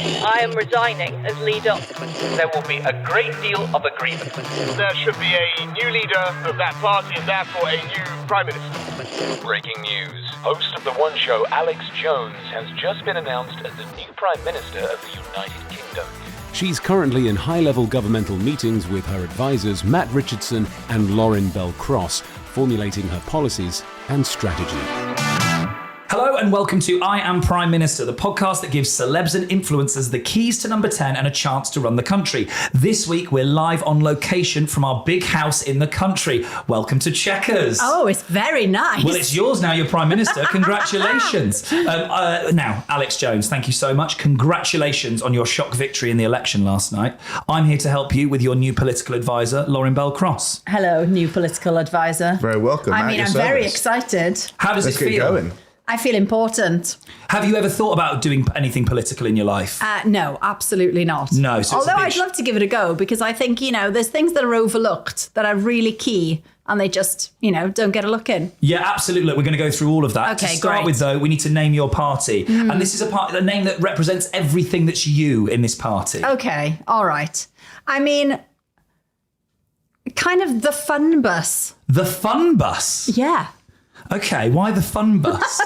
I am resigning as leader. There will be a great deal of agreement. There should be a new leader of that party and therefore a new Prime Minister. Breaking news. Host of The One Show, Alex Jones, has just been announced as the new Prime Minister of the United Kingdom. She's currently in high-level governmental meetings with her advisors Matt Richardson and Lorin Bell Cross, formulating her policies and strategy. Hello and welcome to I Am Prime Minister, the podcast that gives celebs and influencers the keys to number 10 and a chance to run the country. This week, we're live on location from our big house in the country. Welcome to Chequers. Oh, it's very nice. Well, it's yours now, you're Prime Minister. Congratulations. Now, Alex Jones, thank you so much. Congratulations on your shock victory in the election last night. I'm here to help you with your new political advisor, Lorin Bell Cross. Hello, new political advisor. Very welcome. I'm very excited. How does Let's it get feel? going. I feel important. Have you ever thought about doing anything political in your life? No, absolutely not. No. So although I'd love to give it a go because I think, there's things that are overlooked that are really key and they just, don't get a look in. Yeah, absolutely. Look, we're going to go through all of that. Okay, to start great. with, though, we need to name your party. And this is a name that represents everything that's you in this party. Okay, all right. I mean, kind of the fun bus. The fun bus? Yeah. Okay, why the fun bus?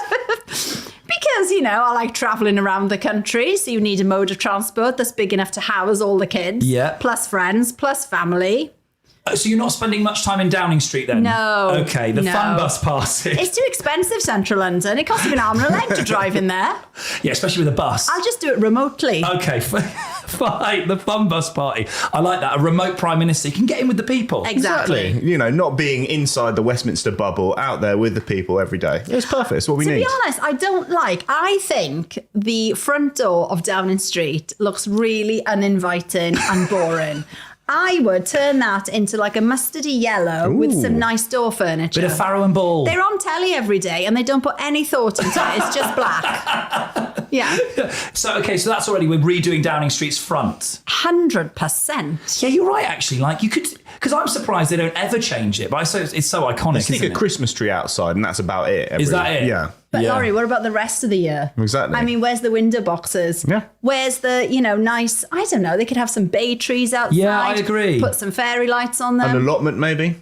Because, I like travelling around the country, so you need a mode of transport that's big enough to house all the kids. Yeah. Plus friends, plus family. So you're not spending much time in Downing Street then? No. Okay, the fun bus party. It's too expensive, central London. It costs you an arm and a leg to drive in there. Yeah, especially with a bus. I'll just do it remotely. Okay, fine. The fun bus party. I like that. A remote Prime Minister. You can get in with the people. Exactly. Not being inside the Westminster bubble, out there with the people every day. It's perfect. It's what we need. To be honest, I think the front door of Downing Street looks really uninviting and boring. I would turn that into like a mustardy yellow with some nice door furniture. Bit of Farrow and Ball. They're on telly every day and they don't put any thought into it. It's just black. Yeah. So that's already, we're redoing Downing Street's front. 100%. Yeah, you're right, actually. Like, you could, because I'm surprised they don't ever change it, but it's so iconic, Stick isn't a it? Christmas tree outside and that's about it. Is that it? Yeah. But Yeah. Laurie, what about the rest of the year? Exactly. I mean, where's the window boxes? Yeah. Where's the, nice, I don't know, they could have some bay trees outside. Yeah, I agree. Put some fairy lights on them. An allotment, maybe?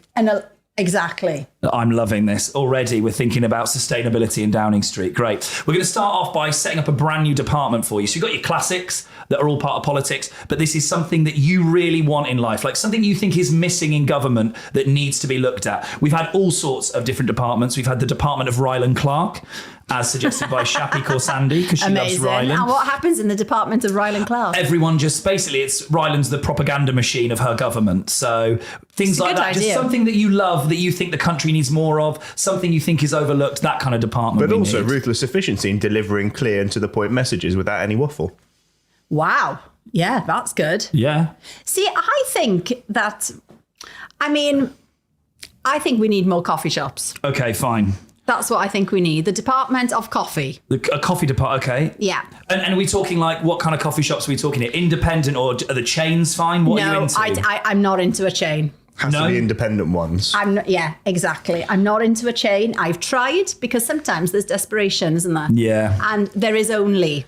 Exactly. I'm loving this. Already we're thinking about sustainability in Downing Street. Great. We're going to start off by setting up a brand new department for you. So you've got your classics that are all part of politics, but this is something that you really want in life, like something you think is missing in government that needs to be looked at. We've had all sorts of different departments. We've had the Department of Rylan Clark, as suggested by Shappy Corsandi, because she loves Rylan. And what happens in the Department of Rylan Clark? Everyone just basically, Ryland's the propaganda machine of her government. So things like that, idea. just something that you love, that you think the country needs more of, something you think is overlooked, that kind of department. But also need. ruthless efficiency in delivering clear and to the point messages without any waffle. Wow. Yeah, that's good. Yeah. See, I think we need more coffee shops. Okay, fine. That's what I think we need. The Department of Coffee. A coffee department, okay. Yeah. And are we talking like, what kind of coffee shops are we talking here? Independent or are the chains fine? What are you into? I'm not into a chain. Has to be independent ones. Yeah, exactly. I'm not into a chain. I've tried because sometimes there's desperation, isn't there? Yeah. And there is only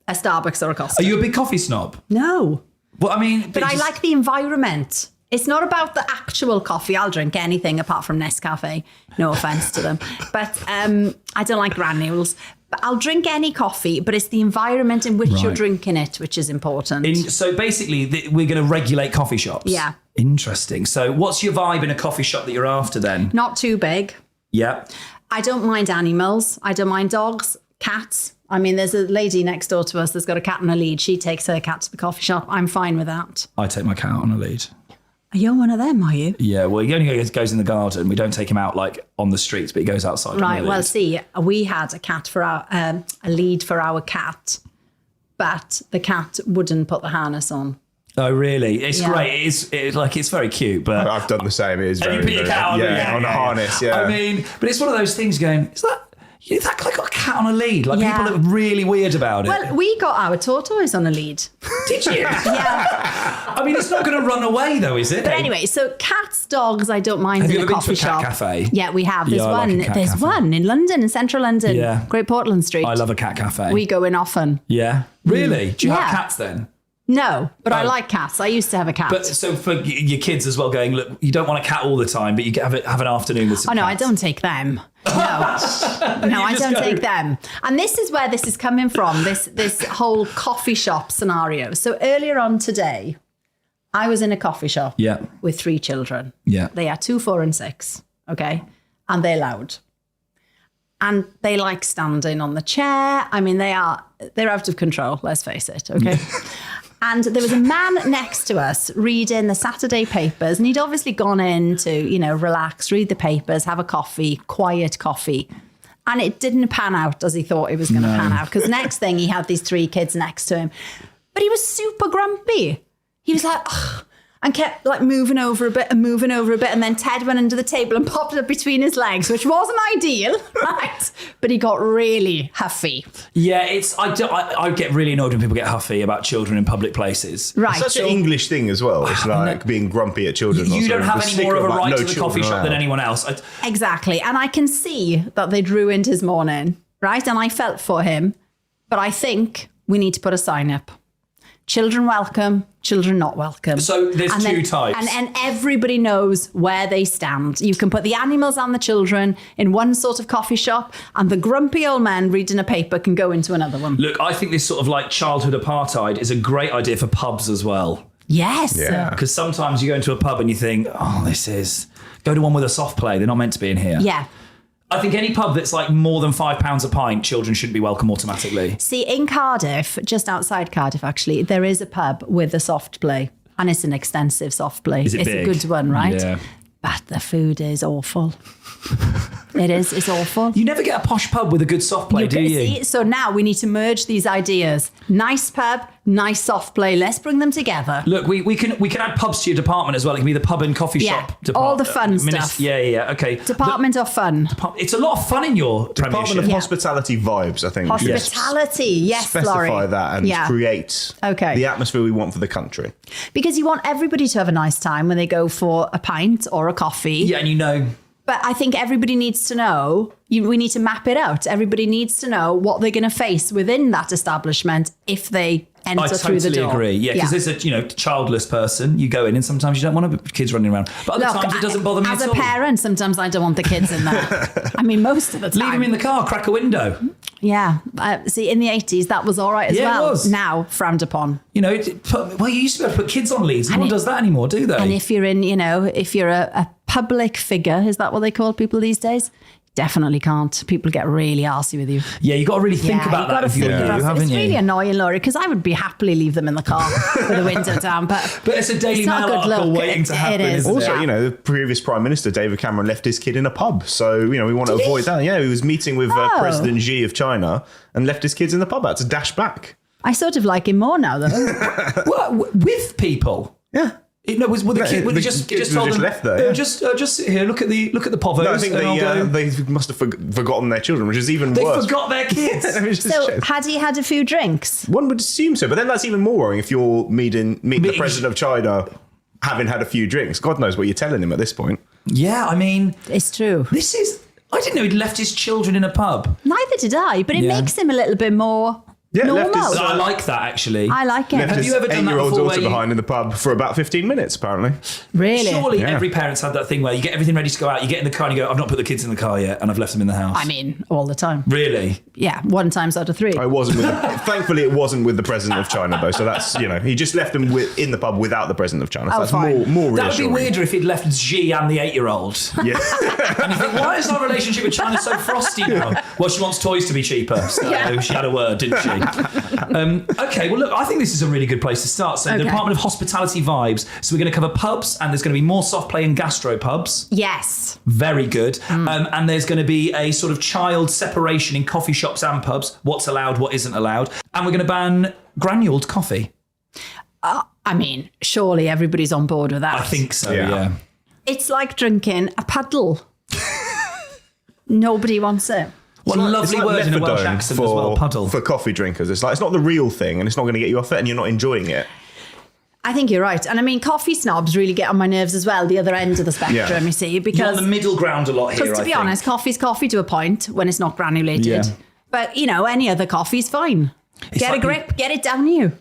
a Starbucks or a Costa. Are you a big coffee snob? No. Well, I mean... But I like the environment. It's not about the actual coffee. I'll drink anything apart from Nescafe. No offense to them. But I don't like granules. But I'll drink any coffee, but it's the environment in which you're drinking it, which is important. So basically, we're going to regulate coffee shops? Yeah. Interesting. So what's your vibe in a coffee shop that you're after then? Not too big. Yeah. I don't mind animals. I don't mind dogs, cats. I mean, there's a lady next door to us that's got a cat on a lead. She takes her cat to the coffee shop. I'm fine with that. I take my cat on a lead. You're one of them, are you? Yeah, well, he only goes in the garden. We don't take him out like on the streets, but he goes outside. Right. Well, see, we had a cat for a lead for our cat, but the cat wouldn't put the harness on. Oh, really? It's great. It's very cute, but I've done the same. It is very, you put your cat on, on a harness. Yeah. I mean, but it's one of those things. Going, is that like got a cat cat on a lead? Like, Yeah. people are really weird about it. Well, we got our tortoise on a lead. Did you? Yeah. I mean, it's not going to run away, though, is it? But anyway, so cats, dogs, I don't mind Have in you a ever been to coffee a cat shop. cafe? Yeah, we have. There's Yeah, I like one. a cat There's cafe. one in London, in central London. Yeah. Great Portland Street. I love a cat cafe. We go in often. Yeah? Really? Do you have Yeah. cats then? No, but I Oh. like cats. I used to have a cat. But so for your kids as well, going, look, you don't want a cat all the time, but you can have an afternoon with some Oh no, I cats. don't take them. No, no, I just don't go- take them. And this is where this is coming from. This whole coffee shop scenario. So earlier on today, I was in a coffee shop Yeah. with 3 children. Yeah. They are 2, 4, and 6. Okay, and they're loud, and they like standing on the chair. I mean, they're out of control. Let's face it. Okay. And there was a man next to us reading the Saturday papers, and he'd obviously gone in to, relax, read the papers, have a coffee, quiet coffee. And it didn't pan out as he thought it was going to pan out, because next thing he had these 3 kids next to him. But he was super grumpy. He was like, ugh, and kept like moving over a bit. And then Ted went under the table and popped it between his legs, which wasn't ideal, right? But he got really huffy. Yeah, I get really annoyed when people get huffy about children in public places. Right. Such an English thing as well. It's like being grumpy at children. You also. don't have The any stick more of a like, right no to the coffee children shop than allowed. anyone else. Exactly. And I can see that they'd ruined his morning, right? And I felt for him. But I think we need to put a sign up. Children welcome, children not welcome. So there's And two then- types. And everybody knows where they stand. You can put the animals and the children in one sort of coffee shop, and the grumpy old man reading a paper can go into another one. Look, I think this sort of like childhood apartheid is a great idea for pubs as well. Yes. Yeah. Because sometimes you go into a pub and you think, go to one with a soft play. They're not meant to be in here. Yeah. I think any pub that's like more than £5 a pint, children shouldn't be welcome automatically. See, in Cardiff, just outside Cardiff, actually, there is a pub with a soft play, and it's an extensive soft play. Is it it's big? a good one, right? Yeah. But the food is awful. It is. It's awful. You never get a posh pub with a good soft play, do you? See, so now we need to merge these ideas. Nice pub, nice soft play. Let's bring them together. Look, we can add pubs to your department as well. It can be the pub and coffee Yeah, shop all department. the fun stuff. Yeah. Okay. Department of Fun. It's a lot of fun in your Department premiership. of Hospitality vibes, I think. Hospitality. Yes, Specify Laurie. that and create the atmosphere we want for the country. Because you want everybody to have a nice time when they go for a pint or a coffee. Yeah, and you know. But I think everybody needs to know, we need to map it out. Everybody needs to know what they're going to face within that establishment if they enter through the totally door. agree. Yeah, because there's a childless person. You go in and sometimes you don't want kids running around. But other times it doesn't bother me as at a all. parent, sometimes I don't want the kids in there. I mean, most of the time. Leave them in the car, crack a window. Yeah. See, in the 80s, that was all right as Yeah, it well. was. Now, frowned upon. You used to be able to put kids on leads. No one does that anymore, do they? And if you're if you're a public figure, is that what they call people these days? Definitely can't. People get really arsy with you. Yeah, you got to really think about that if you're you, haven't It's you? really annoying, Laurie, because I would be happily leave them in the car with the window down. But it's a Daily not Mail a good article look. waiting to happen, It is. isn't it? Also, the previous Prime Minister, David Cameron, left his kid in a pub. So, we want to avoid that. Yeah, he was meeting with President Xi of China and left his kids in the pub. Had to dash back. I sort of like him more now, though. What, with people? Yeah. Was the kid? the Just kids told were just them, left there, yeah. Just sit here. Look at the povos. No, I think and I'll go. they must have forgotten their children, which is even They worse. forgot their kids. It was just So shit. had he had a few drinks? One would assume so, but then that's even more worrying if you're meeting the president of China having had a few drinks. God knows what you're telling him at this point. Yeah, I mean, It's true. I didn't know he'd left his children in a pub. Neither did I, but it Yeah. makes him a little bit more normal. left his- I like that, actually. I like it. Left Have his you ever done that 8-year-old before daughter where you- behind in the pub for about 15 minutes, apparently. Really? Surely Yeah. every parent's had that thing where you get everything ready to go out, you get in the car and you go, I've not put the kids in the car yet, and I've left them in the house. I mean, all the time. Really? Yeah, 1 times out of 3. I wasn't with thankfully, it wasn't with the president of China, though. So that's, he just left them in the pub without the president of China. So Oh, that's fine. more That would be reassuring. weirder if he'd left Xi and the 8-year-old. Yeah. And you think, why is our relationship with China so frosty now? Well, she wants toys to be cheaper. So she had a word, didn't she? Okay, well, look, I think this is a really good place to start. So the Department of Hospitality vibes. So we're going to cover pubs, and there's going to be more soft play and gastro pubs. Yes. Very good. And there's going to be a sort of child separation in coffee shops and pubs. What's allowed, what isn't allowed. And we're going to ban granuled coffee. I mean, surely everybody's on board with that. I think so, Yeah. yeah. It's like drinking a paddle. Nobody wants it. What a lovely it's word in a Welsh methadone accent as well, puddle. For coffee drinkers. It's not the real thing, and it's not going to get you off it, and you're not enjoying it. I think you're right. And I mean, coffee snobs really get on my nerves as well, the other end of the spectrum, you see, You're because on the middle ground a lot here, to be honest, coffee's coffee to a point when it's not granulated. Yeah. But, any other coffee's fine. Get a grip, get it down you.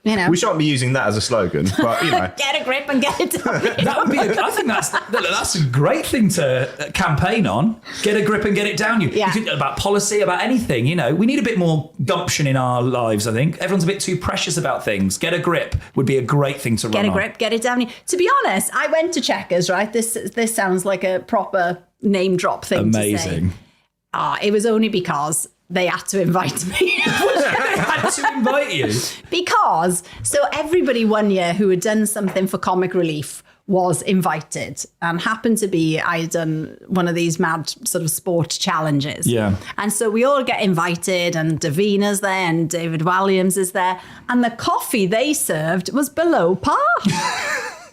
We shan't be using that as a slogan, but, Get a grip and get it down you. That would be. I think that's a great thing to campaign on. Get a grip and get it down you. Yeah. You could, about policy, about anything. We need a bit more gumption in our lives. I think everyone's a bit too precious about things. Get a grip would be a great thing to run Get a on. grip, get it down you. To be honest, I went to Chequers, right? This sounds like a proper name drop thing Amazing. to say. It was only because they had to invite me. They had to invite you. Because, so everybody one year who had done something for comic relief was invited, and happened to be, I had done one of these mad sort of sport challenges. Yeah. And so we all get invited, and Davina's there and David Walliams is there. And the coffee they served was below par.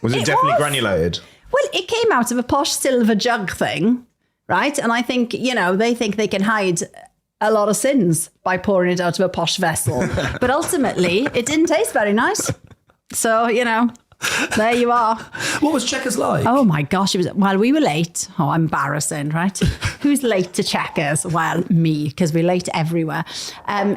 Was it definitely granulated? Well, it came out of a posh silver jug thing, right? And I think, they think they can hide a lot of sins by pouring it out of a posh vessel. But ultimately, it didn't taste very nice. So, there you are. What was Chequers like? Oh my gosh, we were late. Oh, embarrassing, right? Who's late to Chequers? Well, me, because we're late everywhere.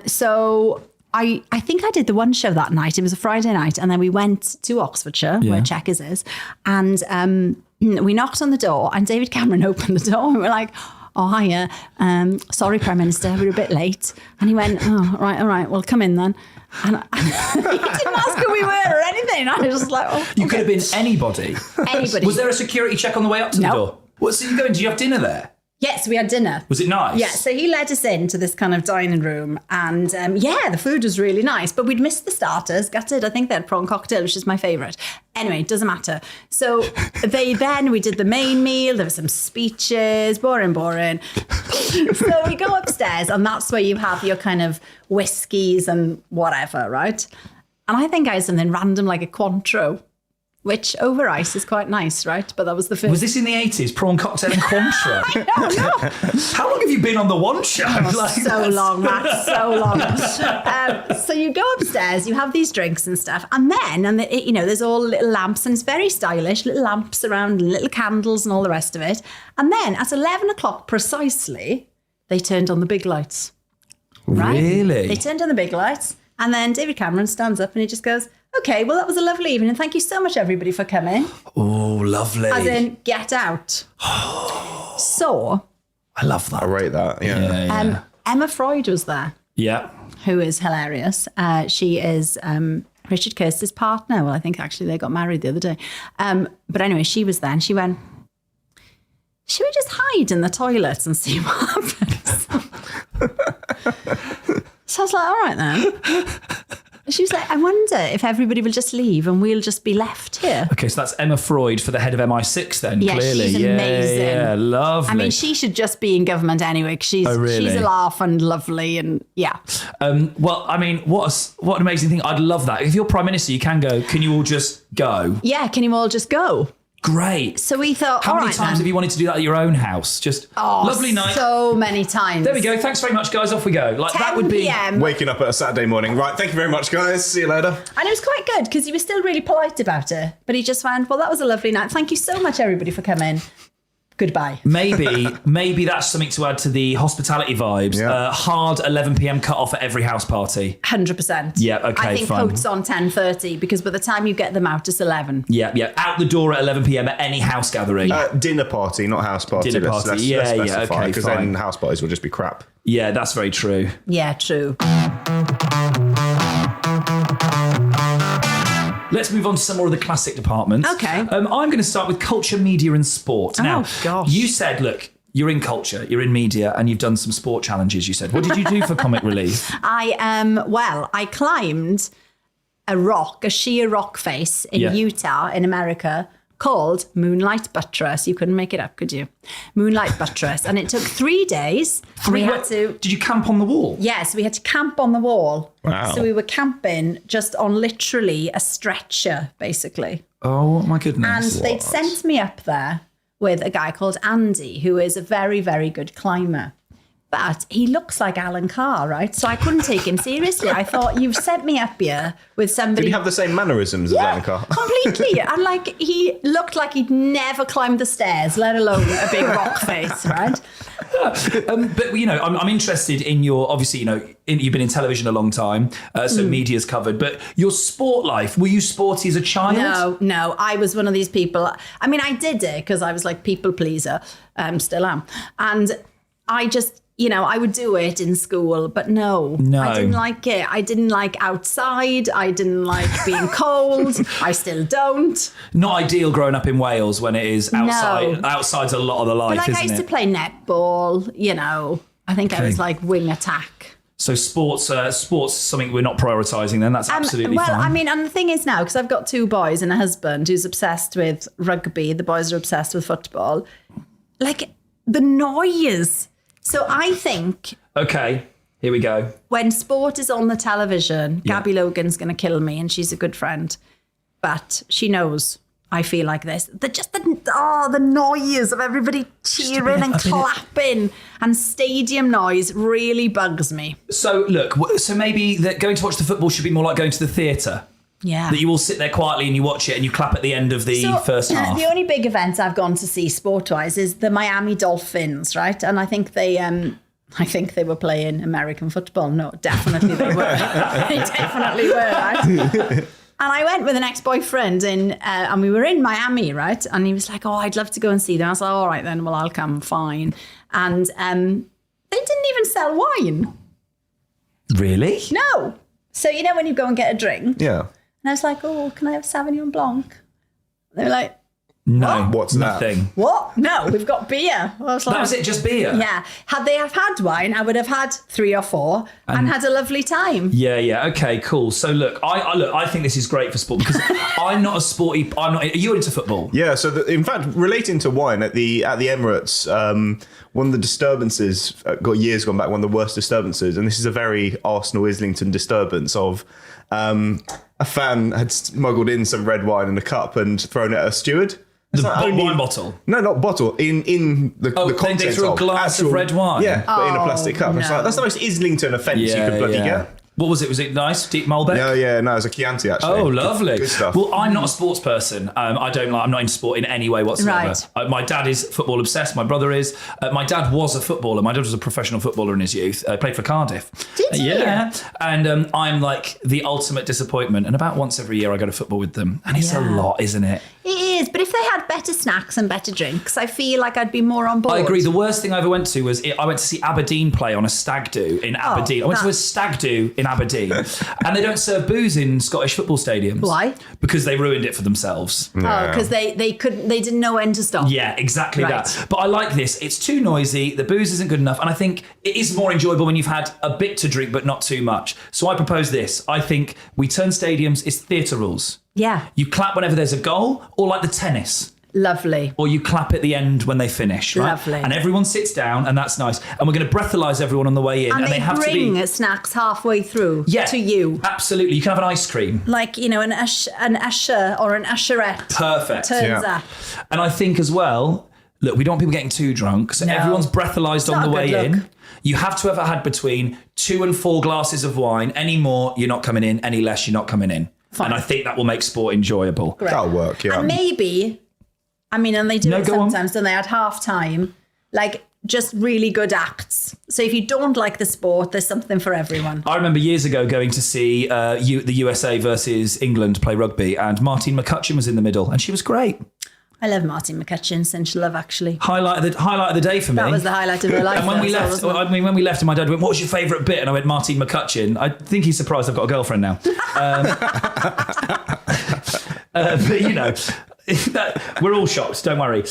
So I think I did the one show that night. It was a Friday night. And then we went to Oxfordshire, where Chequers is. And we knocked on the door, and David Cameron opened the door, and we're like, oh, hiya. Sorry, Prime Minister, we're a bit late. And he went, oh, right, all right, well, come in then. And he didn't ask who we were or anything. I was just like, oh. You could have been anybody. Anybody. Was there a security check on the way up to the door? What? So you go in? Did you have dinner there? Yes, we had dinner. Was it nice? Yeah, so he led us into this kind of dining room, and the food was really nice, but we'd missed the starters. Gutted. I think they had prawn cocktail, which is my favourite. Anyway, it doesn't matter. So we did the main meal. There were some speeches, boring. So we go upstairs, and that's where you have your kind of whiskies and whatever, right? And I think I had something random like a Cointreau, which over ice is quite nice, right? But that was the first. Was this in the 80s? Prawn cocktail and Cointreau? No. How long have you been on the One Show? So long, Matt, so long. So you go upstairs, you have these drinks and stuff, and then, there's all little lamps, and it's very stylish, little lamps around, and little candles and all the rest of it. And then at 11 o'clock precisely, they turned on the big lights. Right? Really? They turned on the big lights, and then David Cameron stands up and he just goes, okay, well, that was a lovely evening, and thank you so much, everybody, for coming. Oh, lovely. As in, get out. So, I love that. I rate that, yeah. Emma Freud was there, Yeah. who is hilarious. She is Richard Kirsty's partner. Well, I think actually they got married the other day. But anyway, she was there, and she went, should we just hide in the toilets and see what happens? So I was like, all right then. She was like, I wonder if everybody will just leave and we'll just be left here. Okay, so that's Emma Freud for the head of MI6 then, Yeah, clearly. she's amazing. Yeah, lovely. I mean, she should just be in government anyway, because she's a laugh and lovely, and yeah. Well, I mean, what an amazing thing. I'd love that. If you're Prime Minister, you can go, can you all just go? Yeah, can you all just go? Great. So we thought, How many times have you wanted to do that at your own house? Just lovely night. So many times. There we go. Thanks very much, guys. Off we go. Like 10 that would be PM. Waking up at a Saturday morning. Right, thank you very much, guys. See you later. And it was quite good because he was still really polite about it. But he just went, well, that was a lovely night. Thank you so much, everybody, for coming. Goodbye. Maybe that's something to add to the hospitality vibes. Yeah. Hard 11 p.m. cut off at every house party. 100%. Yeah, okay, I think fine. coats on 10:30 because by the time you get them out, it's 11. Yeah. Out the door at 11 p.m. at any house gathering. Dinner party, not house party. Dinner party. Let's Yeah, specify, okay, because fine. then house parties will just be crap. Yeah, that's very true. Yeah, true. Let's move on to some more of the classic departments. Okay. I'm going to start with culture, media and sport. Now, gosh. you said, look, you're in culture, you're in media, and you've done some sport challenges, you said. What did you do for Comic Relief? I climbed a sheer rock face in Utah in America called Moonlight Buttress. You couldn't make it up, could you? Moonlight Buttress. And it took 3 days. And we had to... Did you camp on the wall? Yes, we had to camp on the wall. Wow. So we were camping just on literally a stretcher, basically. Oh, my goodness. And they'd sent me up there with a guy called Andy, who is a very, very good climber. But he looks like Alan Carr, right? So I couldn't take him seriously. I thought, you've set me up here with somebody. Did he have the same mannerisms as Alan Carr? Completely. And like, he looked like he'd never climbed the stairs, let alone a big rock face, right? But, you know, I'm interested in your, obviously, you know, you've been in television a long time, so media's covered, but your sport life, were you sporty as a child? No. I was one of these people. I mean, I did it because I was like people pleaser, still am. And I just, you know, I would do it in school, but no, I didn't like it. I didn't like outside. I didn't like being cold. I still don't. Not ideal growing up in Wales when it is outside. No. Outside's a lot of the life, But like, isn't I used it? to play netball, you know. I think I was like wing attack. So sports something we're not prioritising then. That's absolutely well, fine. I mean, and the thing is now, because I've got 2 boys and a husband who's obsessed with rugby. The boys are obsessed with football. Like, the noise. So I think... Okay, here we go. When sport is on the television, Gabby Logan's going to kill me, and she's a good friend. But she knows I feel like this. The noise of everybody cheering and clapping and stadium noise really bugs me. So look, so maybe that going to watch the football should be more like going to the theatre. Yeah. That you all sit there quietly and you watch it and you clap at the end of the first half. The only big event I've gone to see sport-wise is the Miami Dolphins, right? And I think they were playing American football. No, definitely they were. They definitely were, right? And I went with an ex-boyfriend and we were in Miami, right? And he was like, oh, I'd love to go and see them. I was like, all right then, well, I'll come, fine. And they didn't even sell wine. Really? No. So, you know when you go and get a drink? Yeah. And I was like, oh, can I have Sauvignon Blanc? They were like, No. What's that? Nothing. what? No, we've got beer. I was like, That was it, just beer? Yeah. Had they have had wine, I would have had 3 or 4 and had a lovely time. Yeah. Okay, cool. So look, I think this is great for sport because I'm not a sporty. Are you into football? Yeah, so in fact, relating to wine at the Emirates, one of the disturbances years gone back, one of the worst disturbances, and this is a very Arsenal Islington disturbance of a fan had smuggled in some red wine in a cup and thrown it at a steward. The wine bottle? No, not bottle. In the contents they threw a glass of red wine? Yeah, but in a plastic cup. It's like, that's the most Islington offence you could bloody get. What was it? Was it nice? Deep Malbec? No, it was a Chianti actually. Oh, lovely. Good stuff. Well, I'm not a sports person. I'm not into sport in any way whatsoever. Right. My dad is football obsessed. My brother is. My dad was a footballer. My dad was a professional footballer in his youth. Played for Cardiff. Did he? Yeah. And I'm like the ultimate disappointment. And about once every year I go to football with them. And it's a lot, isn't it? It is. But if they had better snacks and better drinks, I feel like I'd be more on board. I agree. The worst thing I ever went to was I went to see Aberdeen play on a stag do in Aberdeen. I went to a stag do in Aberdeen. And they don't serve booze in Scottish football stadiums. Why? Because they ruined it for themselves. Oh, because they didn't know when to stop. Yeah, exactly Right. that. But I like this. It's too noisy. The booze isn't good enough. And I think it is more enjoyable when you've had a bit to drink, but not too much. So I propose this. I think we turn stadiums, it's theatre rules. Yeah. You clap whenever there's a goal, or like the tennis. Lovely. Or you clap at the end when they finish, right? Lovely. And everyone sits down, and that's nice. And we're going to breathalyse everyone on the way in. And they have bring to be snacks halfway through to you. Absolutely. You can have an ice cream. Like, you know, an usher or an usherette. Perfect. Turns up. And I think as well, look, we don't want people getting too drunk. So everyone's breathalyzed on the way in. You have to have had between 2 and 4 glasses of wine. Any more, you're not coming in. Any less, you're not coming in. Fine. And I think that will make sport enjoyable. Correct. That'll work, yeah. And maybe, I mean, and they do it go on. sometimes, don't they, at half time, like just really good acts. So if you don't like the sport, there's something for everyone. I remember years ago going to see the USA versus England play rugby, and Martine McCutcheon was in the middle, and she was great. I love Martine McCutcheon, Cinch Love, actually. Highlight of the day for me. That was the highlight of her life. And when we though, left, wasn't it? when we left, and my dad went, "What was your favourite bit?" And I went, "Martine McCutcheon." I think he's surprised I've got a girlfriend now. But you know, we're all shocked. Don't worry,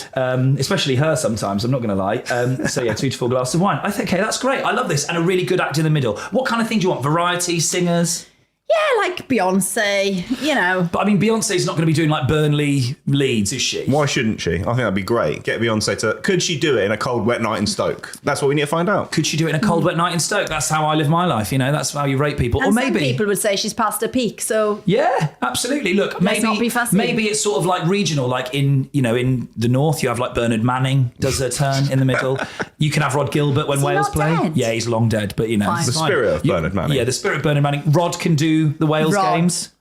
especially her. Sometimes I'm not going to lie. So yeah, 2 to 4 glasses of wine. I think, okay, that's great. I love this, and a really good act in the middle. What kind of thing do you want? Variety, singers? Yeah, like Beyonce, you know. But I mean, Beyonce's not going to be doing like Burnley Leeds, is she? Why shouldn't she? I think that'd be great. Get Beyonce to... Could she do it in a cold, wet night in Stoke? That's what we need to find out. Could she do it in a cold, wet night in Stoke? That's how I live my life, you know. That's how you rate people. And or maybe some people would say she's past her peak, so... Yeah, absolutely. Look, Let's not be fussy. maybe it's sort of like regional, like in the north, you have like Bernard Manning does her turn in the middle. You can have Rod Gilbert when Is he Wales not play. dead? Yeah, he's long dead, but you know. Fine. it's The fine. spirit of Bernard Manning. Yeah, the spirit of Bernard Manning. Rod can do the Wales Rod. games.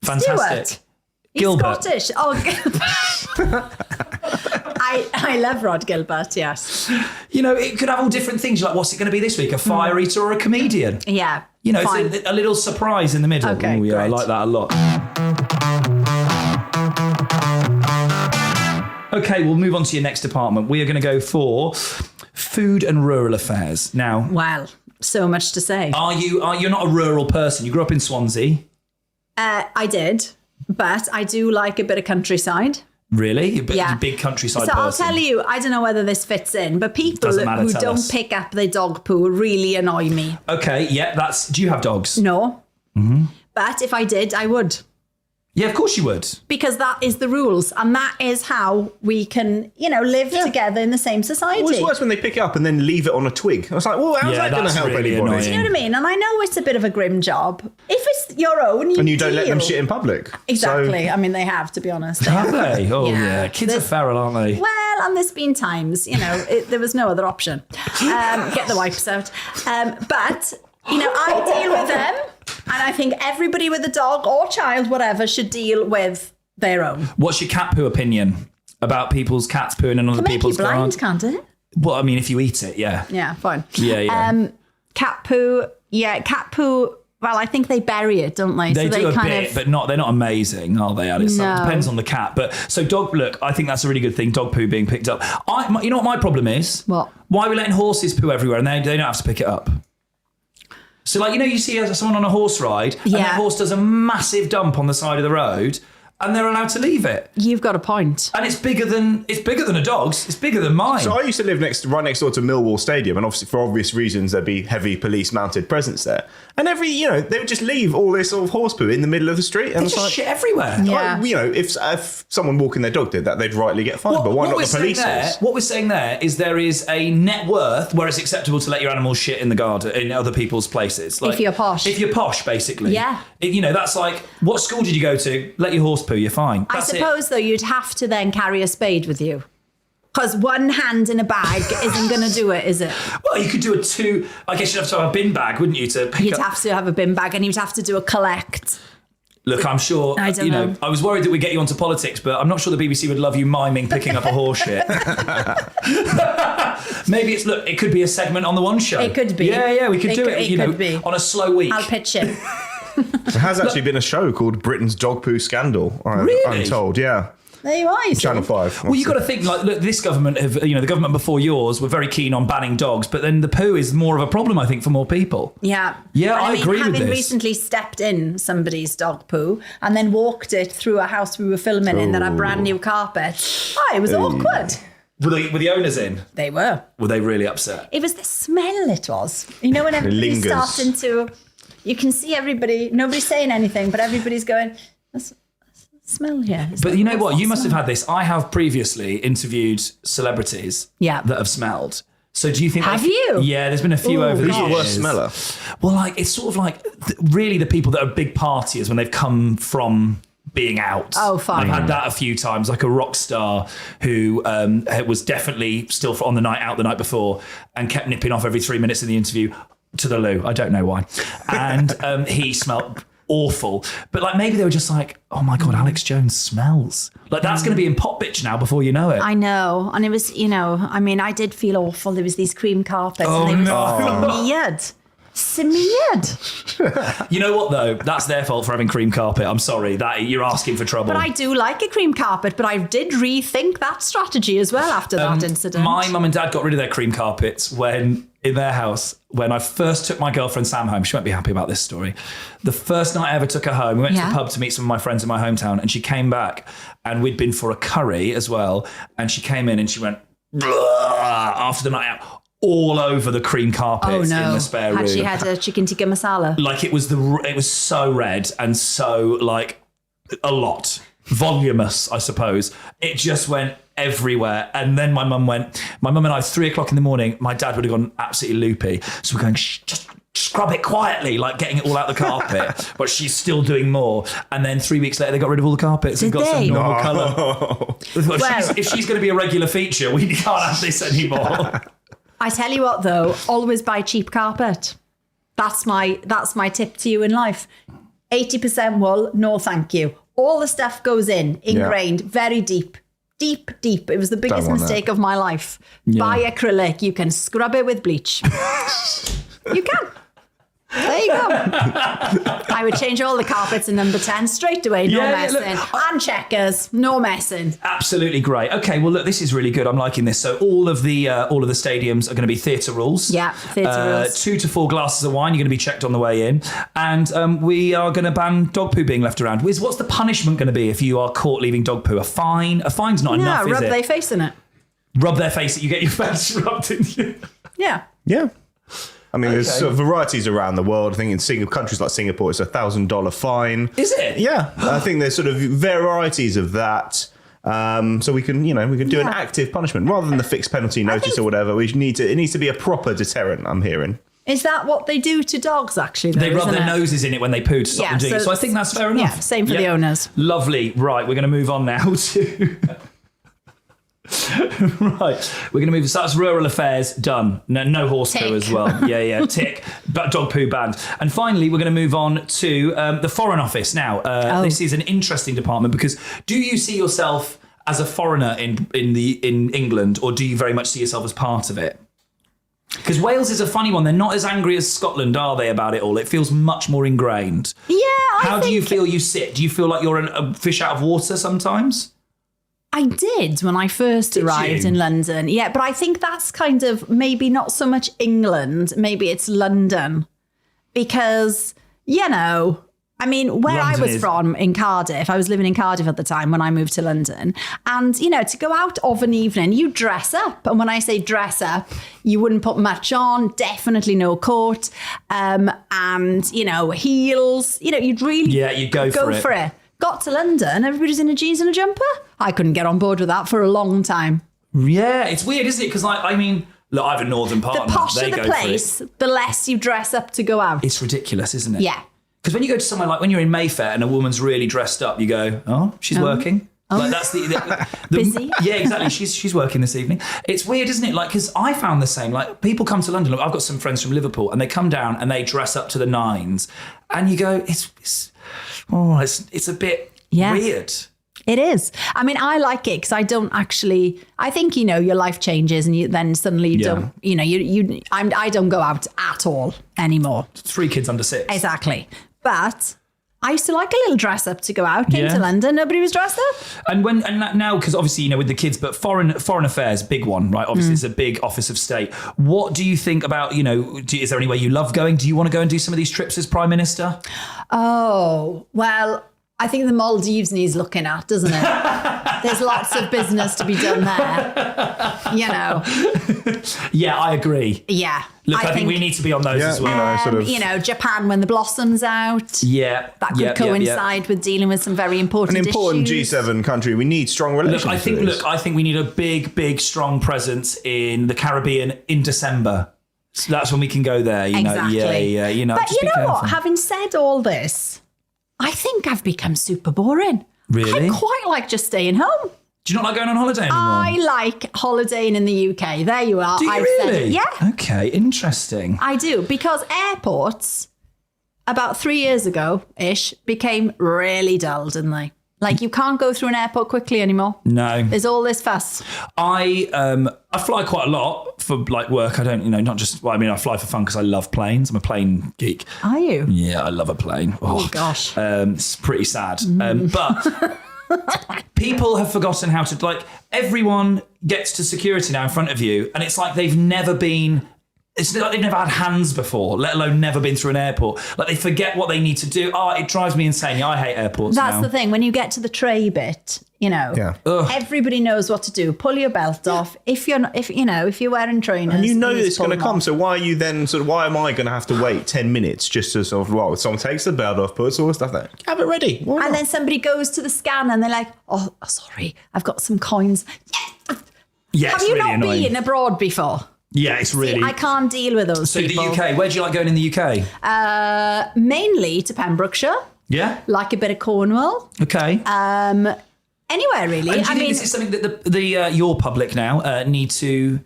Fantastic. Stewart. Gilbert. He's Scottish. Oh, Gilbert. I love Rod Gilbert, yes. You know, it could have all different things. You're like, what's it going to be this week? A fire eater or a comedian? Yeah. You know, fine. it's a little surprise in the middle. Okay, Ooh, yeah, I great. like that a lot. Okay, we'll move on to your next department. We are going to go for food and rural affairs. Now, Well, so much to say. you're not a rural person. You grew up in Swansea. I did, but I do like a bit of countryside. Really? You're Yeah. a big countryside So person. I'll tell you, I don't know whether this fits in, but people Doesn't matter, who tell don't us. pick up their dog poo really annoy me. Okay, yeah, do you have dogs? No. Mm-hmm. But if I did, I would. Yeah, of course you would. Because that is the rules. And that is how we can, live together in the same society. Well, it's worse when they pick it up and then leave it on a twig. I was like, well, how's Yeah, that going to that's help really anybody? annoying. You know what I mean? And I know it's a bit of a grim job. If it's your own, And you don't let them deal. shit in public. Exactly. So, I mean, they have, to be honest. They Have they? Oh, Yeah. yeah. Kids are There's- feral, aren't they? Well, and there's been times, there was no other option. Get the wipes out. But, I deal with them. And I think everybody with a dog or child, whatever, should deal with their own. What's your cat poo opinion about people's cats pooing in other Can make you people's blind, gardens? can't it? Well, I mean, if you eat it, yeah. Yeah, fine. Yeah. Cat poo. Yeah, cat poo. Well, I think they bury it, don't they? They so do they a bit, but they're not amazing, are they, Alice? No. It depends on the cat. But so look, I think that's a really good thing, dog poo being picked up. You know what my problem is? What? Why are we letting horses poo everywhere and they don't have to pick it up? So like, you see someone on a horse ride and Yeah. that horse does a massive dump on the side of the road and they're allowed to leave it. You've got a point. And it's bigger than a dog's. It's bigger than mine. So I used to live right next door to Millwall Stadium, and obviously for obvious reasons there'd be heavy police mounted presence there. And they would just leave all this sort of horse poo in the middle of the street. And They it's just like, shit everywhere. Yeah. if someone walking their dog did that, they'd rightly get fined. But why not the police force? What we're saying there is there is a net worth where it's acceptable to let your animals shit in the garden in other people's places. Like, If you're posh. If you're posh, basically. Yeah. That's like, what school did you go to? Let your horse poo, you're fine. I That's it. suppose, though, you'd have to then carry a spade with you. Because one hand in a bag isn't going to do it, is it? Well, you could do I guess you'd have to have a bin bag, wouldn't you, to pick You'd up. have to have a bin bag and you'd have to do a collect. Look, I'm sure, I don't know. I was worried that we'd get you onto politics, but I'm not sure the BBC would love you miming picking up a horse shit. Maybe it could be a segment on the One Show. It could be. Yeah, we could do it, It could be. on a slow week. I'll pitch it. There has actually been a show called Britain's Dog Poo Scandal. Really? I'm told, yeah. There you are, you see. Channel 5. Well, you got to think, like, look, this government the government before yours were very keen on banning dogs, but then the poo is more of a problem, I think, for more people. Yeah. Yeah, And I agree with having this. recently stepped in somebody's dog poo and then walked it through a house we were filming in that had brand new carpet. It was awkward. Were the owners in? They were. Were they really upset? It was the smell it was. When everybody's lingers. starting to, you can see everybody, nobody's saying anything, but everybody's going, "There's a smell here." But you know what? What's You that must have smell? had this. I have previously interviewed celebrities that have smelled. So do you think... Have you? Yeah, there's been a few Ooh, over the Who's years. the worst smeller? Well, like, it's sort of like really the people that are big partiers when they've come from being out. Oh, fine. I've had that a few times, like a rock star who was definitely still on the night out the night before and kept nipping off every 3 minutes in the interview to the loo. I don't know why. And he smelled awful. But like maybe they were just like, oh my God, Alex Jones smells. Like that's going to be in Pop Bitch now before you know it. I know. And it was, I did feel awful. There was these cream carpets and they were smeared. You know what though? That's their fault for having cream carpet. I'm sorry. That you're asking for trouble. But I do like a cream carpet, but I did rethink that strategy as well after that incident. My mum and dad got rid of their cream carpets in their house when I first took my girlfriend Sam home. She won't be happy about this story. The first night I ever took her home, we went to the pub to meet some of my friends in my hometown, and she came back and we'd been for a curry as well. And she came in and she went, after the night out, all over the cream carpet in the spare room. Had she had a chicken tikka masala? Like it was so red and so like a lot. Voluminous, I suppose. It just went everywhere. And then my mum and I, 3 o'clock in the morning, my dad would have gone absolutely loopy. So we're going, just scrub it quietly, like getting it all out the carpet. But she's still doing more. And then 3 weeks later, they got rid of all the carpets and got some normal colour. If she's going to be a regular feature, we can't have this anymore. I tell you what, though, always buy cheap carpet. That's my tip to you in life. 80% wool, no thank you. All the stuff goes ingrained, very deep. Deep. It was the biggest mistake of my life. Buy acrylic. You can scrub it with bleach. You can. There you go. I would change all the carpets in number 10 straight away. No messing. And Chequers. No messing. Absolutely great. Okay, well, look, this is really good. I'm liking this. So all of the stadiums are going to be theatre rules. Yeah, theatre rules. 2 to 4 glasses of wine. You're going to be checked on the way in. And we are going to ban dog poo being left around. What's the punishment going to be if you are caught leaving dog poo? A fine? A fine's not enough, is it? Rub their face in it. Rub their face. You get your face rubbed in you. Yeah. Yeah. I mean, there's sort of varieties around the world. I think in countries like Singapore, it's $1,000 fine. Is it? Yeah. I think there's sort of varieties of that. So we can do an active punishment rather than the fixed penalty notice or whatever. It needs to be a proper deterrent, I'm hearing. Is that what they do to dogs, actually? Though, they rub their noses in it when they poo to stop them doing it. So I think that's fair enough. Yeah, same for the owners. Lovely. Right, we're going to move on now to... Right, we're going to move. So that's rural affairs done. No horse poo as well. Yeah. Tick. But dog poo banned. And finally, we're going to move on to the Foreign Office now. This is an interesting department because do you see yourself as a foreigner in England, or do you very much see yourself as part of it? Because Wales is a funny one. They're not as angry as Scotland, are they, about it all? It feels much more ingrained. Yeah. How do you feel you sit? Do you feel like you're a fish out of water sometimes? I did when I first arrived in London. Yeah, but I think that's kind of maybe not so much England, maybe it's London. Because, I mean, where I was from in Cardiff, I was living in Cardiff at the time when I moved to London. And, to go out of an evening, you dress up. And when I say dress up, you wouldn't put much on, definitely no coat, and, heels. You'd really you'd go for it. Got to London, everybody's in a jeans and a jumper. I couldn't get on board with that for a long time. Yeah, it's weird, isn't it? Because, look, I have a northern partner. The posher the place, the less you dress up to go out. It's ridiculous, isn't it? Yeah. Because when you go to somewhere like when you're in Mayfair and a woman's really dressed up, you go, oh, she's working. Oh. Like that's the busy. Yeah, exactly. She's working this evening. It's weird, isn't it? Like, because I found the same. Like, people come to London. Look, I've got some friends from Liverpool, and they come down and they dress up to the nines, and you go, it's a bit weird. It is. I mean, I like it because I don't actually. I think your life changes, and then suddenly you don't. I don't go out at all anymore. 3 kids under 6. Exactly, but I used to like a little dress up to go out. Came to London, nobody was dressed up. And now, because obviously with the kids, but foreign affairs, big one, right? Obviously, it's a big office of state. What do you think about is there anywhere you love going? Do you want to go and do some of these trips as Prime Minister? Oh well. I think the Maldives needs looking at, doesn't it? There's lots of business to be done there. Yeah, I agree. Yeah. Look, I think we need to be on those as well. Japan when the blossom's out. Yeah. That could coincide with dealing with some very important issues. An important G7 country. We need strong relations. I think we need a big, strong presence in the Caribbean in December. So that's when we can go there. Exactly. Yeah. But you know what? Having said all this, I think I've become super boring. Really? I quite like just staying home. Do you not like going on holiday anymore? I like holidaying in the UK. There you are. Do you really? Said it. Yeah. Okay, interesting. I do, because airports, about 3 years ago-ish, became really dull, didn't they? Like, you can't go through an airport quickly anymore. No. There's all this fuss. I fly quite a lot for work. I don't, not just, I fly for fun because I love planes. I'm a plane geek. Are you? Yeah, I love a plane. Oh gosh. It's pretty sad. But people have forgotten how to, everyone gets to security now in front of you, and it's like they've never been... It's like they've never had hands before, let alone never been through an airport. Like, they forget what they need to do. Oh, it drives me insane. Yeah, I hate airports. That's the thing. When you get to the tray bit, Yeah. Everybody knows what to do. Pull your belt off. If you're wearing trainers, And you know please it's going pull to them come. off. So why are you then why am I going to have to wait 10 minutes just to someone takes the belt off, puts all the stuff there, have it ready. Why not? And then somebody goes to the scan and they're like, oh, sorry, I've got some coins. Yeah, Have it's you really not annoying. been abroad before? Yeah, it's really. I can't deal with those So people. the UK, where do you like going in the UK? Mainly to Pembrokeshire, Yeah. like a bit of Cornwall. Okay. Anywhere, really. And do you think this is something that the your public now need to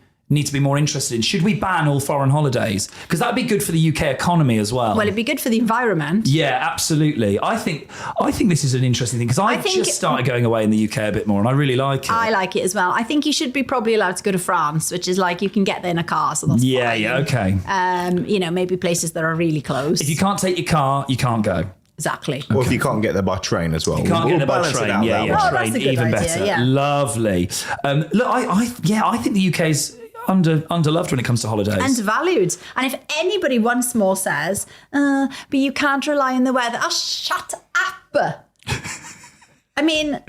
be more interested in? Should we ban all foreign holidays? Because that would be good for the UK economy as well. well, it'd be good for the environment. Yeah, absolutely. I think this is an interesting thing because I think- just started going away in the UK a bit more, and I really like it. I like it as well. I think you should be probably allowed to go to France, which is like you can get there in a car. So that's yeah, fine. yeah, okay. Maybe places that are really close. If you can't take your car, you can't go. Exactly. Or if you can't get there by train as well. You can't We'll get there by balance it train. out Yeah, that yeah, way. Oh, train that's a good even idea, better. yeah. Lovely. Look, I think the UK's underloved when it comes to holidays. Undervalued. And if anybody once more says, but you can't rely on the weather, shut up. I mean,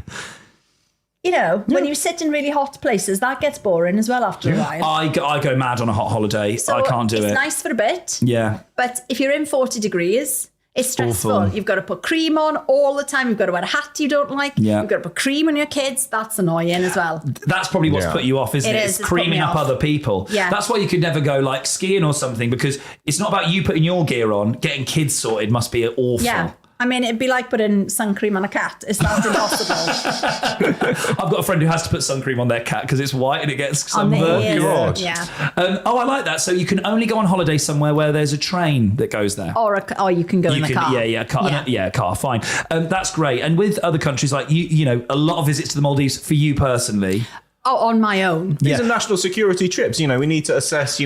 when you sit in really hot places, that gets boring as well after a while. I go mad on a hot holiday. So I can't do it. It's nice for a bit. Yeah. But if you're in 40 degrees, it's stressful. Awful. You've got to put cream on all the time. You've got to wear a hat you don't like. Yeah. You've got to put cream on your kids. That's annoying as well. That's probably what's Yeah. put you off, isn't it? It is, It's it's put me creaming up off. other people. Yeah. That's why you could never go like skiing or something, because it's not about you putting your gear on. Getting kids sorted must be awful. Yeah. I mean, it'd be like putting sun cream on a cat. It's not impossible. I've got a friend who has to put sun cream on their cat because it's white and it gets On the sunburned. ears. God. Yeah. I like that. So you can only go on holiday somewhere where there's a train that goes there. Or you can go in the car. Yeah, car, fine. That's great. And with other countries, like a lot of visits to the Maldives for you personally. Oh, on my own. These are national security trips. We need to assess,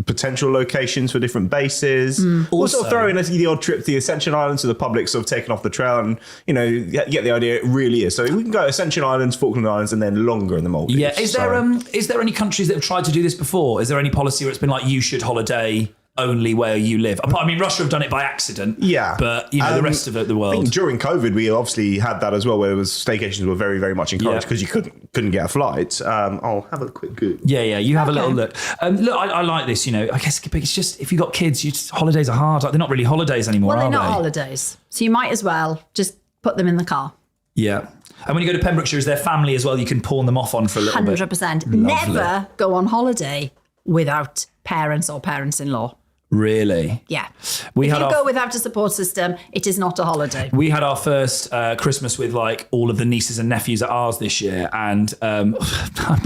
potential locations for different bases. We'll sort of Also- throw in the odd trip to the Ascension Islands, so the public's sort of taken off the trail and, get the idea it really is. So we can go Ascension Islands, Falkland Islands, and then longer in the Maldives. Yeah. Is there any countries that have tried to do this before? Is there any policy where it's been like you should holiday only where you live? I mean, Russia have done it by accident. Yeah. But the rest of the world. I think during COVID, we obviously had that as well, where staycations were very, very much encouraged because you couldn't get a flight. I'll have a quick Google. Yeah, you have a little look. Look, I like this, I guess it's just, if you've got kids, holidays are hard. Like, they're not really holidays anymore, Well, are they're not they? holidays. So you might as well just put them in the car. Yeah. And when you go to Pembrokeshire, is there family as well you can pawn them off on for a little bit? 100%. Lovely. Never go on holiday without parents or parents-in-law. Really? Yeah. We If had you our- go without a support system, it is not a holiday. We had our first Christmas with like all of the nieces and nephews at ours this year. And oh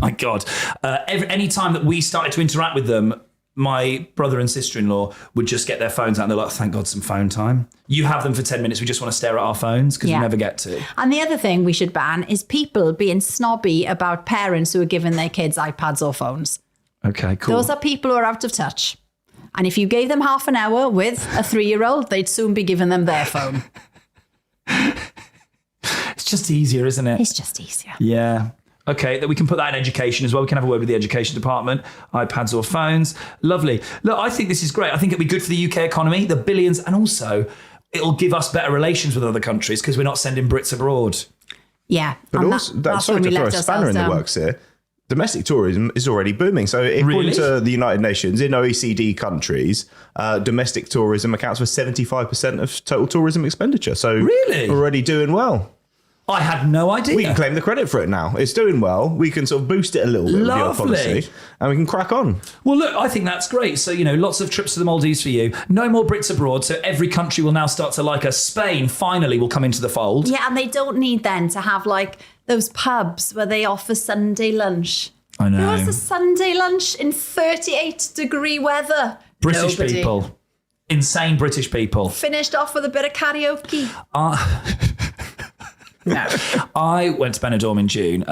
my God, any time that we started to interact with them, my brother and sister-in-law would just get their phones out and they're like, thank God, some phone time. You have them for 10 minutes. We just want to stare at our phones because Yeah. we never get to. And the other thing we should ban is people being snobby about parents who are giving their kids iPads or phones. Okay, cool. Those are people who are out of touch. And if you gave them half an hour with a 3-year-old, they'd soon be giving them their phone. It's just easier, isn't it? It's just easier. Yeah. Okay, that we can put that in education as well. We can have a word with the education department, iPads or phones. Lovely. Look, I think this is great. I think it'd be good for the UK economy, the billions, and also it'll give us better relations with other countries because we're not sending Brits abroad. Yeah. But and also, that's sorry when to we throw a let spanner in ourselves the down. works here. Domestic tourism is already booming. So according Really? to the United Nations, in OECD countries, domestic tourism accounts for 75% of total tourism expenditure. So Really? already doing well. I had no idea. We can claim the credit for it now. It's doing well. We can sort of boost it a little bit with the old Lovely. policy and we can crack on. Well, look, I think that's great. So, lots of trips to the Maldives for you. No more Brits abroad. So every country will now start to like us. Spain finally will come into the fold. Yeah, and they don't need then to have like those pubs where they offer Sunday lunch. I know. Who has a Sunday lunch in 38-degree weather? British Nobody. people. Insane British people. Finished off with a bit of karaoke. No. I went to Benidorm in June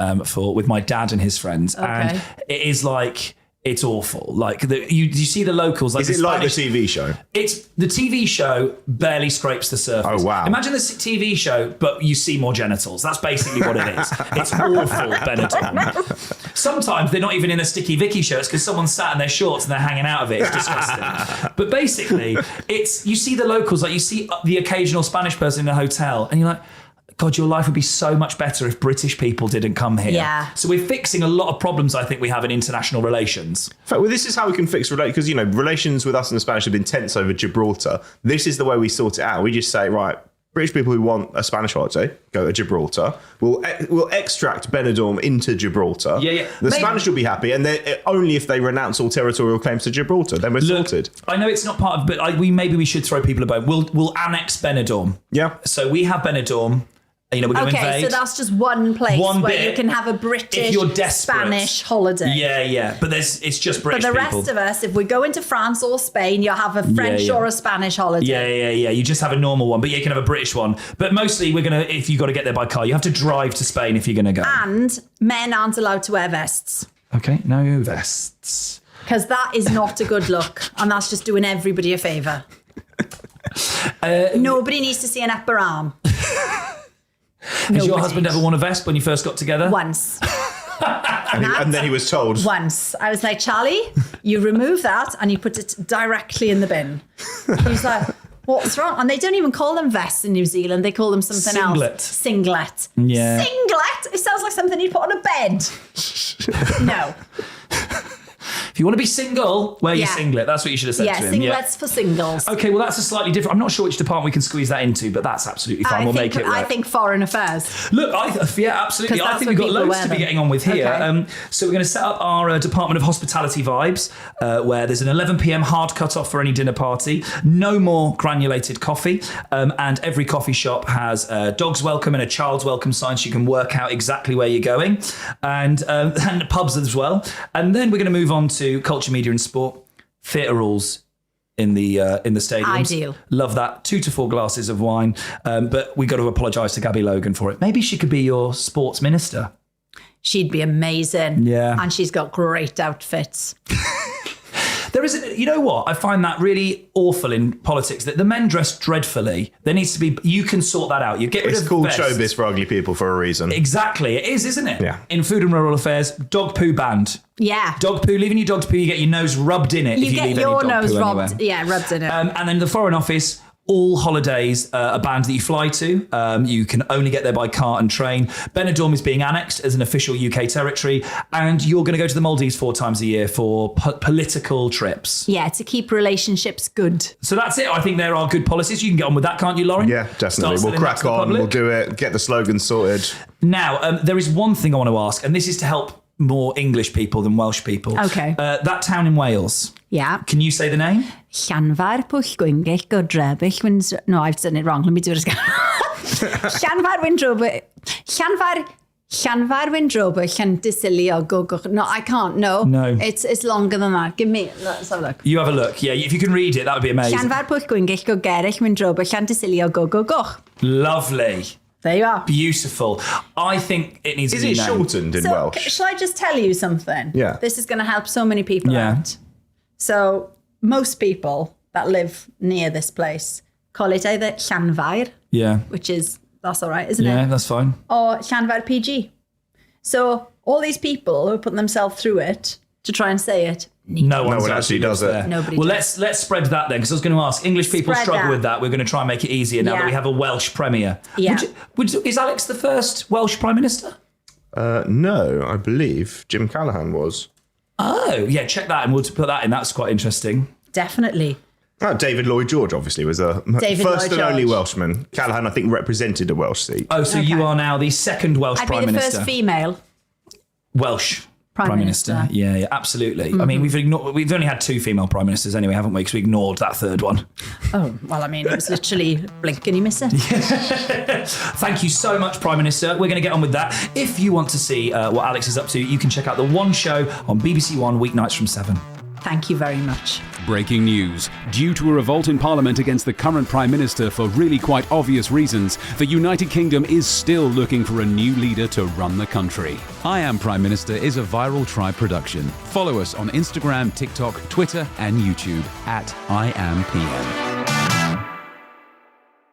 with my dad and his friends, and it is like, it's awful. Like you see the locals. Like Is it like the Spanish- TV show? It's the TV show barely scrapes the surface. Oh, wow. Imagine the TV show, but you see more genitals. That's basically what it is. It's awful, Benetton. Sometimes they're not even in a Sticky Vicky shirt. It's because someone sat in their shorts and they're hanging out of it. It's disgusting. But basically, you see the locals, like you see the occasional Spanish person in a hotel, and you're like, God, your life would be so much better if British people didn't come here. Yeah. So we're fixing a lot of problems I think we have in international relations. In fact, well, this is how we can fix because relations with us and the Spanish have been tense over Gibraltar. This is the way we sort it out. We just say, right, British people who want a Spanish holiday go to Gibraltar. We'll extract Benidorm into Gibraltar. Yeah. The Spanish will be happy, and only if they renounce all territorial claims to Gibraltar, then we're sorted. I know it's not part of, but maybe we should throw people a bone. We'll annex Benidorm. Yeah. So we have Benidorm. We're going to invade. Okay, so that's just one place where you can have a British, Spanish holiday. Yeah. But it's just British people. But the rest of us, if we go into France or Spain, you'll have a French or a Spanish holiday. Yeah. You just have a normal one, but you can have a British one. But mostly if you've got to get there by car, you have to drive to Spain if you're going to go. And men aren't allowed to wear vests. Okay, no vests. Because that is not a good look. And that's just doing everybody a favour. Nobody needs to see an upper arm. Has your husband ever worn a vest when you first got together? Once. and then he was told. Once. I was like, Charlie, you remove that and you put it directly in the bin. He's like, what's wrong? And they don't even call them vests in New Zealand. They call them something else. Singlet. Yeah. Singlet? It sounds like something you'd put on a bed. No. If you want to be single, wear your singlet. That's what you should have said to him. Singlets for singles. Okay, well, that's a slightly different... I'm not sure which department we can squeeze that into, but that's absolutely fine. We'll make it work. I think foreign affairs. Look, absolutely. I think we've got loads to be getting on with here. Okay. So we're going to set up our Department of Hospitality vibes, where there's an 11 p.m. hard cut-off for any dinner party, no more granulated coffee, and every coffee shop has a dog's welcome and a child's welcome sign so you can work out exactly where you're going, and pubs as well. And then we're going to move on to culture, media and sport, theatre rules in the stadiums. Ideal. Love that. 2 to 4 glasses of wine. But we got to apologise to Gabby Logan for it. Maybe she could be your sports minister. She'd be amazing. Yeah. And she's got great outfits. There is, you know what? I find that really awful in politics, that the men dress dreadfully. There needs to be, you can sort that out. You get rid of It's called vests. showbiz for ugly people for a reason. Exactly. It is, isn't it? Yeah. In food and rural affairs, dog poo banned. Yeah. Dog poo, leaving your dog's poo, you get your nose rubbed in it if you get leave your any dog nose poo rubbed. anywhere. Yeah, rubbed in it. And then the Foreign Office, all holidays are banned that you fly to. You can only get there by car and train. Benidorm is being annexed as an official UK territory, and you're going to go to the Maldives 4 times a year for political trips. Yeah, to keep relationships good. So that's it. I think there are good policies. You can get on with that, can't you, Lauren? Yeah, definitely. We'll crack on. We'll do it. Get the slogan sorted. Now, there is one thing I want to ask, and this is to help more English people than Welsh people. Okay. That town in Wales. Yeah. Can you say the name? Llanfair Pwllgwyngyll Godrebych Wins. No, I've done it wrong. Let me do it again. Llanfair Windrobych. Llanfair Windrobych Llandisylio Gogwch. No, I can't. No. It's longer than that. Give me. Let's have a look. You have a look. Yeah, if you can read it, that would be amazing. Llanfair Pwllgwyngyll Godrebych Windrobych Llandisylio Gogwch. Lovely. There you are. Beautiful. I think it needs to be Is it shortened in Welsh? Shall I just tell you something? Yeah. This is going to help so many people out. So most people that live near this place call it either Llanfair, which is, that's all right, isn't it? Yeah, that's fine. Or Llanfair PG. So all these people who put themselves through it to try and say it. No one actually does it. Nobody well, does. let's spread that then, because I was going to ask, English people Spread struggle that. with that. We're going to try and make it easier now that we have a Welsh premier. Yeah. Is Alex the first Welsh Prime Minister? No, I believe Jim Callaghan was. Oh, yeah, check that and we'll put that in. That's quite interesting. Definitely. David Lloyd George obviously was a first and only Welshman. Callaghan, I think, represented a Welsh seat. Oh, so you are now the second Welsh I'd Prime be the Minister. first female. Welsh Prime Minister. Yeah, absolutely. I mean, we've only had 2 female Prime Ministers anyway, haven't we? Because we ignored that third one. Oh, well, I mean, it was literally blink and you miss it. Thank you so much, Prime Minister. We're going to get on with that. If you want to see what Alex is up to, you can check out The One Show on BBC One weeknights from 7. Thank you very much. Breaking news. Due to a revolt in Parliament against the current Prime Minister for really quite obvious reasons, the United Kingdom is still looking for a new leader to run the country. I Am Prime Minister is a Viral Tribe production. Follow us on Instagram, TikTok, Twitter and YouTube @IamPM.